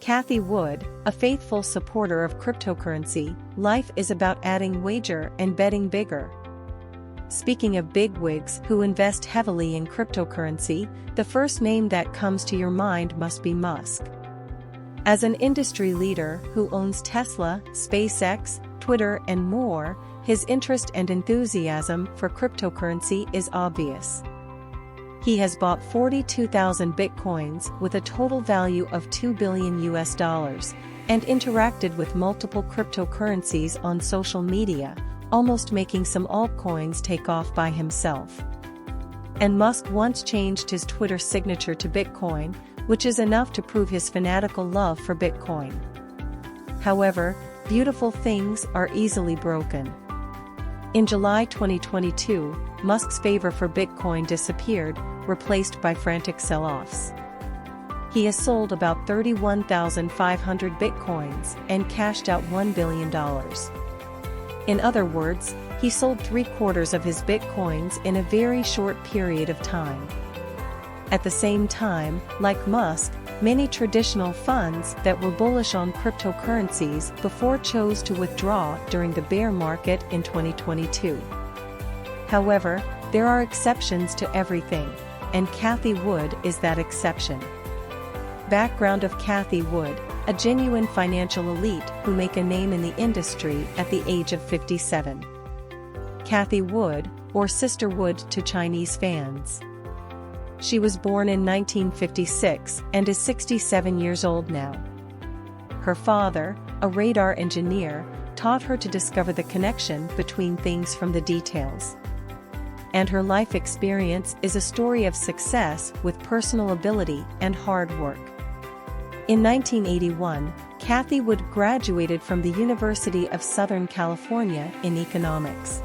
Cathie Wood, a faithful supporter of cryptocurrency, life is about adding wager and betting bigger. Speaking of bigwigs who invest heavily in cryptocurrency, the first name that comes to your mind must be Musk. As an industry leader who owns Tesla, SpaceX, Twitter, and more, his interest and enthusiasm for cryptocurrency is obvious. He has bought 42,000 bitcoins with a total value of $2 billion and interacted with multiple cryptocurrencies on social media, almost making some altcoins take off by himself. And Musk once changed his Twitter signature to Bitcoin, which is enough to prove his fanatical love for Bitcoin. However, beautiful things are easily broken. In July 2022, Musk's favor for Bitcoin disappeared, replaced by frantic sell-offs. He has sold about 31,500 Bitcoins and cashed out $1 billion. In other words, he sold 3/4 of his Bitcoins in a very short period of time. At the same time, like Musk, many traditional funds that were bullish on cryptocurrencies before chose to withdraw during the bear market in 2022. However, there are exceptions to everything, and Cathie Wood is that exception. Background of Cathie Wood: a genuine financial elite who make a name in the industry at the age of 57. Cathie Wood, or Sister Wood to Chinese fans. She was born in 1956 and is 67 years old now. Her father, a radar engineer, taught her to discover the connection between things from the details. And her life experience is a story of success with personal ability and hard work. In 1981, Cathie Wood graduated from the University of Southern California in economics.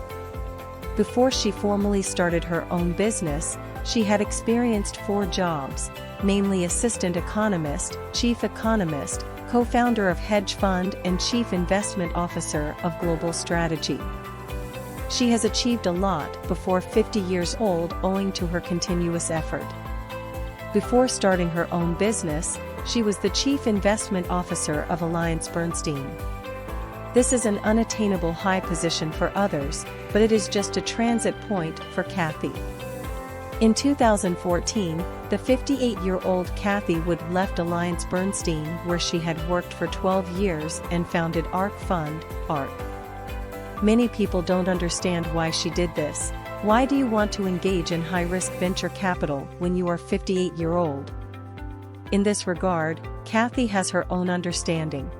Before she formally started her own business, she had experienced 4 jobs, namely assistant economist, chief economist, co-founder of hedge fund and chief investment officer of global strategy. She has achieved a lot before 50 years old owing to her continuous effort. Before starting her own business, she was the chief investment officer of AllianceBernstein. This is an unattainable high position for others, but it is just a transit point for Cathie. In 2014, the 58-year-old Cathie Wood left AllianceBernstein, where she had worked for 12 years, and founded ARK Fund, ARK. Many people don't understand why she did this. Why do you want to engage in high-risk venture capital when you are 58-year-old? In this regard, Cathie has her own understanding.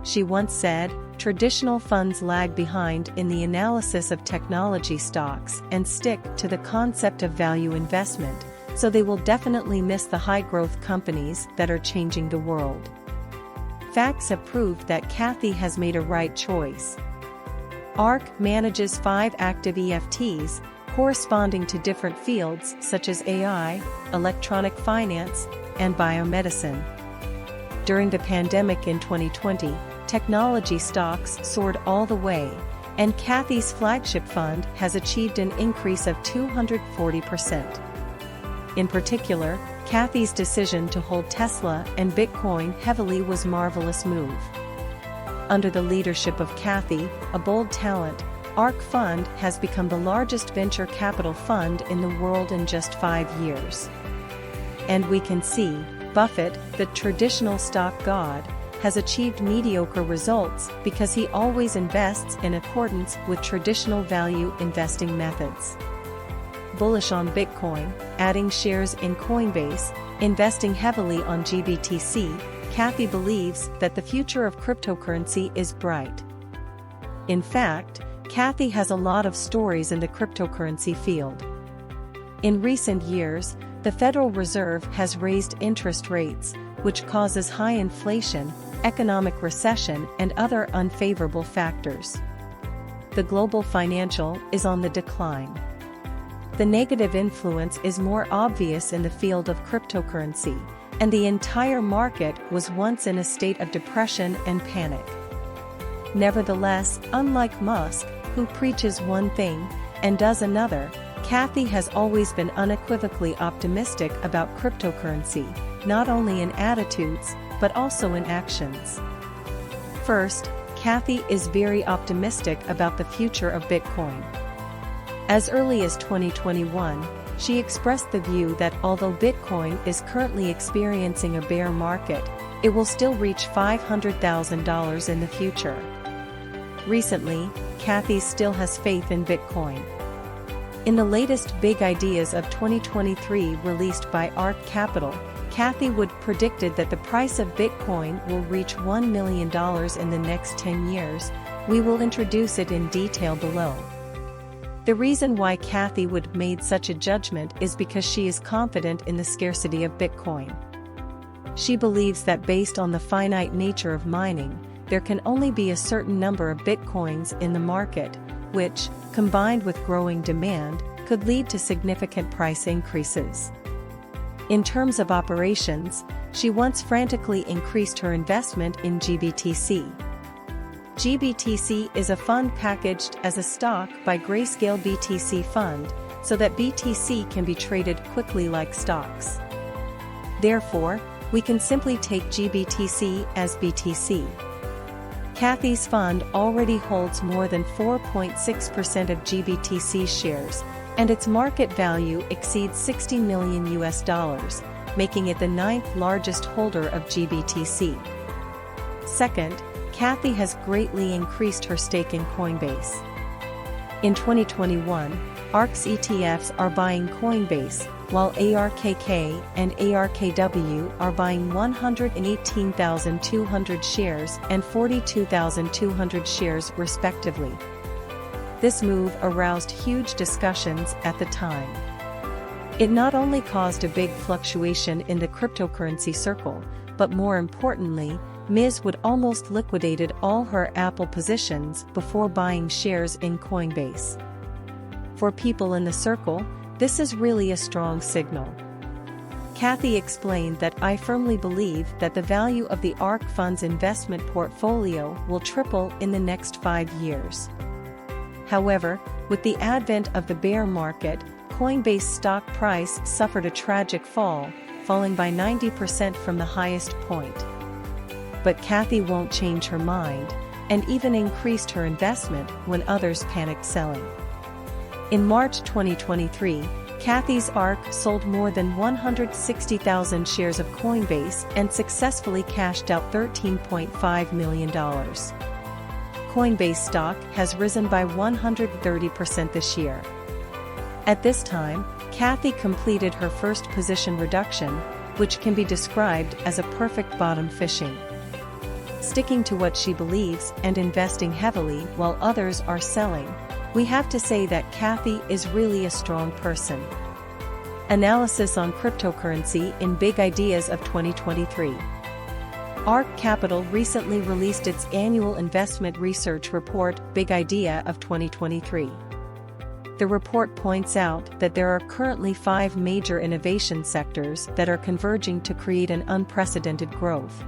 She once said, "Traditional funds lag behind in the analysis of technology stocks and stick to the concept of value investment, so they will definitely miss the high-growth companies that are changing the world." Facts have proved that Cathie has made a right choice. ARK manages 5 active EFTs, corresponding to different fields such as AI, electronic finance, and biomedicine. During the pandemic in 2020, technology stocks soared all the way, and Cathie's flagship fund has achieved an increase of 240%. In particular, Cathie's decision to hold Tesla and Bitcoin heavily was a marvelous move. Under the leadership of Cathie, a bold talent, ARK Fund has become the largest venture capital fund in the world in just 5 years. And we can see, Buffett, the traditional stock god, has achieved mediocre results because he always invests in accordance with traditional value investing methods. Bullish on Bitcoin, adding shares in Coinbase, investing heavily on GBTC, Cathie believes that the future of cryptocurrency is bright. In fact, Cathie has a lot of stories in the cryptocurrency field. In recent years, the Federal Reserve has raised interest rates, which causes high inflation, economic recession, and other unfavorable factors. The global financial is on the decline. The negative influence is more obvious in the field of cryptocurrency, and the entire market was once in a state of depression and panic. Nevertheless, unlike Musk, who preaches one thing and does another, Cathie has always been unequivocally optimistic about cryptocurrency, not only in attitudes, but also in actions. First, Kathy is very optimistic about the future of Bitcoin. As early as 2021, she expressed the view that although Bitcoin is currently experiencing a bear market, it will still reach $500,000 in the future. Recently, Kathy still has faith in Bitcoin. In the latest Big Ideas of 2023 released by ARK Capital, Kathy Wood predicted that the price of Bitcoin will reach $1 million in the next 10 years. We will introduce it in detail below. The reason why Kathy Wood made such a judgment is because she is confident in the scarcity of Bitcoin. She believes that based on the finite nature of mining, there can only be a certain number of Bitcoins in the market, which, combined with growing demand, could lead to significant price increases. In terms of operations, she once frantically increased her investment in GBTC. GBTC is a fund packaged as a stock by Grayscale BTC Fund, so that BTC can be traded quickly like stocks. Therefore, we can simply take GBTC as BTC. Kathy's fund already holds more than 4.6% of GBTC shares, and its market value exceeds $60 million, making it the 9th largest holder of GBTC. Second, Kathy has greatly increased her stake in Coinbase. In 2021, ARK's ETFs are buying Coinbase, while ARKK and ARKW are buying 118,200 shares and 42,200 shares respectively. This move aroused huge discussions at the time. It not only caused a big fluctuation in the cryptocurrency circle, but more importantly, Ms. Wood almost liquidated all her Apple positions before buying shares in Coinbase. For people in the circle, this is really a strong signal. Kathy explained that I firmly believe that the value of the ARK Fund's investment portfolio will triple in the next 5 years. However, with the advent of the bear market, Coinbase stock price suffered a tragic fall, falling by 90% from the highest point. But Kathy won't change her mind, and even increased her investment when others panicked selling. In March 2023, Kathy's ARK sold more than 160,000 shares of Coinbase and successfully cashed out $13.5 million. Coinbase stock has risen by 130% this year. At this time, Kathy completed her first position reduction, which can be described as a perfect bottom fishing. Sticking to what she believes and investing heavily while others are selling, we have to say that Kathy is really a strong person. Analysis on cryptocurrency in Big Ideas of 2023. ARK Capital recently released its annual investment research report, Big Idea of 2023. The report points out that there are currently 5 major innovation sectors that are converging to create an unprecedented growth.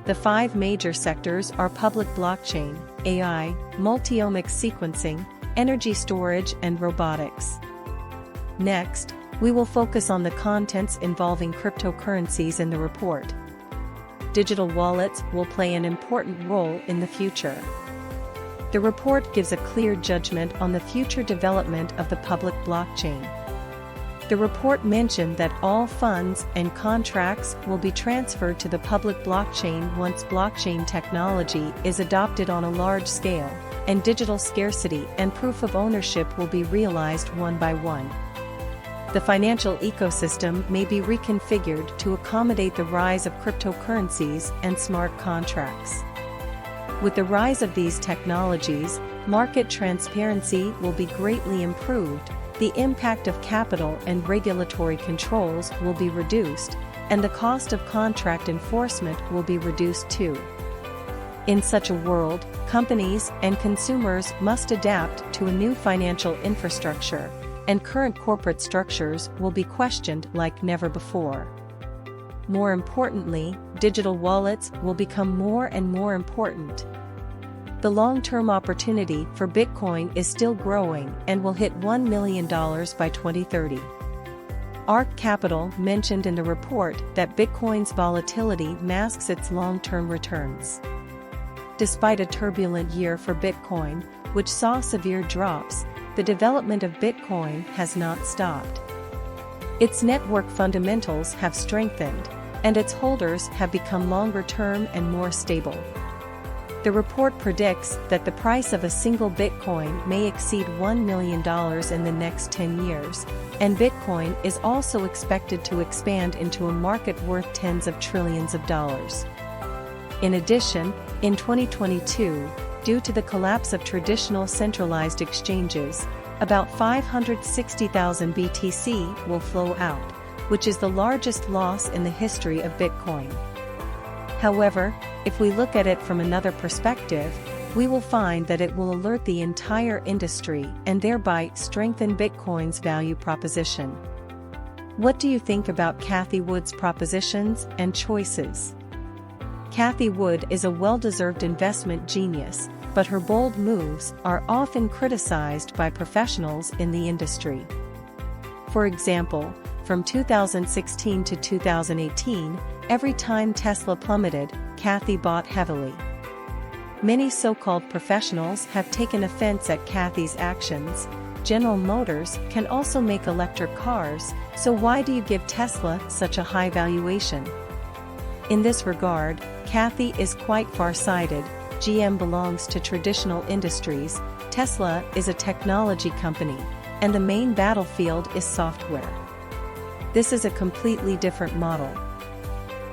The 5 major sectors are public blockchain, AI, multi-omics sequencing, energy storage and robotics. Next, we will focus on the contents involving cryptocurrencies in the report. Digital wallets will play an important role in the future. The report gives a clear judgment on the future development of the public blockchain. The report mentioned that all funds and contracts will be transferred to the public blockchain once blockchain technology is adopted on a large scale, and digital scarcity and proof of ownership will be realized one by one. The financial ecosystem may be reconfigured to accommodate the rise of cryptocurrencies and smart contracts. With the rise of these technologies, market transparency will be greatly improved, the impact of capital and regulatory controls will be reduced, and the cost of contract enforcement will be reduced too. In such a world, companies and consumers must adapt to a new financial infrastructure, and current corporate structures will be questioned like never before. More importantly, digital wallets will become more and more important. The long-term opportunity for Bitcoin is still growing and will hit $1 million by 2030. ARK Capital mentioned in the report that Bitcoin's volatility masks its long-term returns. Despite a turbulent year for Bitcoin, which saw severe drops, the development of Bitcoin has not stopped. Its network fundamentals have strengthened, and its holders have become longer-term and more stable. The report predicts that the price of a single Bitcoin may exceed $1 million in the next 10 years, and Bitcoin is also expected to expand into a market worth tens of trillions of dollars. In addition, in 2022, due to the collapse of traditional centralized exchanges, about 560,000 BTC will flow out, which is the largest loss in the history of Bitcoin. However, if we look at it from another perspective, we will find that it will alert the entire industry and thereby strengthen Bitcoin's value proposition. What do you think about Cathie Wood's propositions and choices? Cathie Wood is a well-deserved investment genius, but her bold moves are often criticized by professionals in the industry. For example, from 2016 to 2018, every time Tesla plummeted, Cathie bought heavily. Many so-called professionals have taken offense at Cathie's actions. General Motors can also make electric cars, so why do you give Tesla such a high valuation? In this regard, Cathie is quite far-sighted. GM belongs to traditional industries, Tesla is a technology company, and the main battlefield is software. This is a completely different model.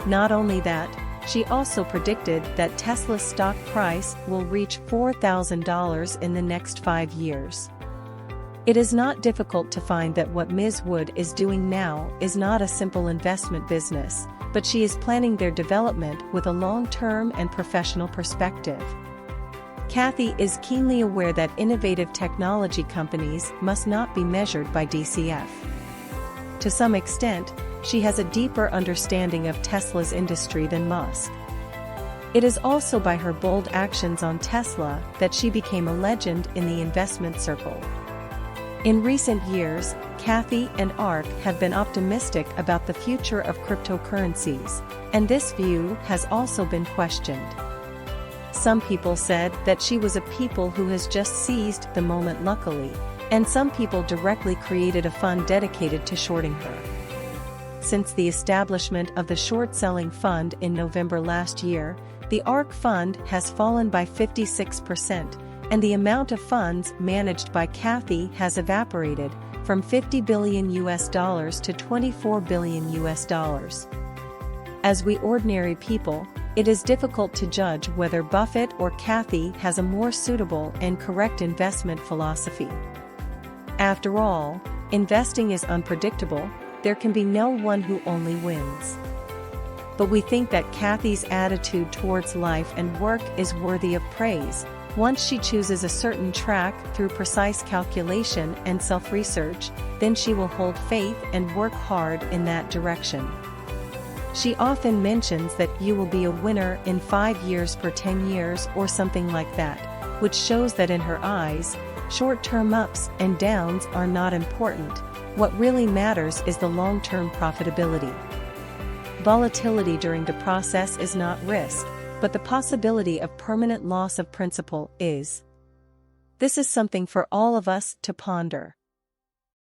Not only that, she also predicted that Tesla's stock price will reach $4,000 in the next 5 years. It is not difficult to find that what Ms. Wood is doing now is not a simple investment business, but she is planning their development with a long-term and professional perspective. Cathie is keenly aware that innovative technology companies must not be measured by DCF. To some extent, she has a deeper understanding of Tesla's industry than Musk. It is also by her bold actions on Tesla that she became a legend in the investment circle. In recent years, Cathie and ARK have been optimistic about the future of cryptocurrencies, and this view has also been questioned. Some people said that she was a people who has just seized the moment luckily, and some people directly created a fund dedicated to shorting her. Since the establishment of the short-selling fund in November last year, the ARK fund has fallen by 56%, and the amount of funds managed by Cathie has evaporated from $50 billion to $24 billion. As we ordinary people, it is difficult to judge whether Buffett or Cathie has a more suitable and correct investment philosophy. After all, investing is unpredictable. There can be no one who only wins. But we think that Cathie's attitude towards life and work is worthy of praise. Once she chooses a certain track through precise calculation and self-research, then she will hold faith and work hard in that direction. She often mentions that you will be a winner in 5 years for 10 years or something like that, which shows that in her eyes, short-term ups and downs are not important. What really matters is the long-term profitability. Volatility during the process is not risk, but the possibility of permanent loss of principal is. This is something for all of us to ponder.